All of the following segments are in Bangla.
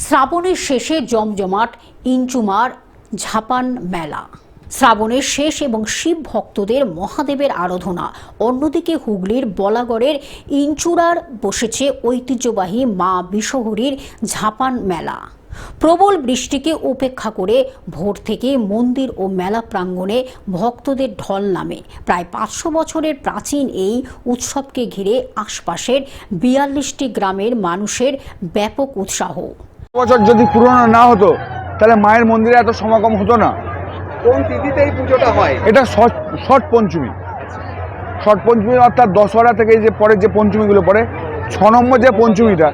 শ্রাবণের শেষে জমজমাট ইঞ্চুমার ঝাপান মেলা। শ্রাবণের শেষ এবং শিব ভক্তদের মহাদেবের আরাধনা। অন্যদিকে হুগলির বলাগড়ের ইঞ্চুরার বসেছে ঐতিহ্যবাহী মা বিশহরীর ঝাপান মেলা। প্রবল বৃষ্টিকে উপেক্ষা করে ভোর থেকে মন্দির ও মেলা প্রাঙ্গণে ভক্তদের ঢল নামে। প্রায় 500 বছরের প্রাচীন এই উৎসবকে ঘিরে আশপাশের 42টি গ্রামের মানুষের ব্যাপক উৎসাহ। বছর যদি পুরনো না হতো তাহলে মায়ের মন্দিরে এত সমাগম হতো না। কোন তিথিতে এই পুজোটা হয়? এটা ষট পঞ্চমী, ষট পঞ্চমী অর্থাৎ দশহরা থেকে যে পরের যে পঞ্চমীগুলো পড়ে 6 নম্বর যে পঞ্চমীটা,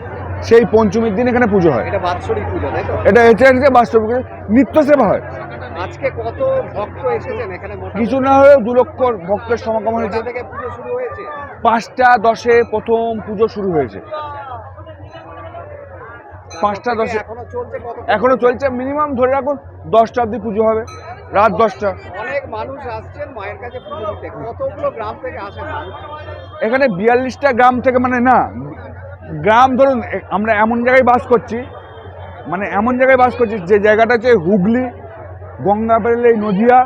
সেই পঞ্চমীর দিন এখানে পুজো হয়। এটা বাৎসরিক পুজো, তাই তো? এটা এসে বাস্তবিক নিত্য সেবা হয়। আজকে কত ভক্ত এসেছেন এখানে? কিছু না হলেও 2 লক্ষ ভক্তের সমাগম হয়েছে। থেকে পুজো শুরু হয়েছে 5টা 10-এ প্রথম পুজো শুরু হয়েছে। 5টা 10-এ এখনো চলছে। মিনিমাম ধরে রাখুন 10টা অবধি পুজো হবে, রাত 10টা। অনেক মানুষ আসছেন মায়ের কাছে পুজো দিতে। কতগুলো গ্রাম থেকে আসেন মানুষ? এখানে 42টা গ্রাম থেকে, মানে না গ্রাম, ধরুন আমরা এমন জায়গায় বাস করছি, যে জায়গাটা হচ্ছে হুগলি, গঙ্গা পেলে নদিয়া,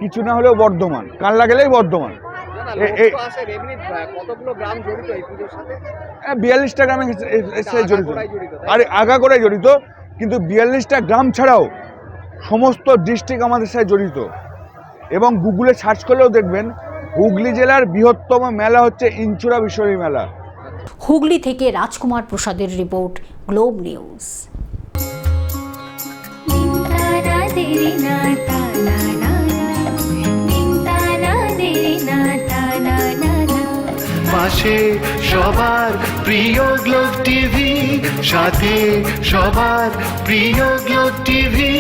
কিছু না হলেও বর্ধমান, কাল্লা গেলেই বর্ধমান। কতগুলো গ্রাম জড়িত এই পুজোর সাথে? 42টা গ্রামে জড়িত, আর আগাগোড়ায় জড়িত। কিন্তু 42টা গ্রাম ছাড়াও সমস্ত ডিস্ট্রিক্ট আমাদের সাথে জড়িত। এবং গুগলে সার্চ করলেও দেখবেন হুগলি জেলার বৃহত্তম মেলা হচ্ছে ইঞ্চুরা বিশহরী মেলা। হুগলি থেকে রাজকুমার প্রসাদের রিপোর্ট, গ্লোব নিউজ। পাশে সবার প্রিয় গ্লোব টিভি, সাথে সবার প্রিয় গ্লোব টিভি।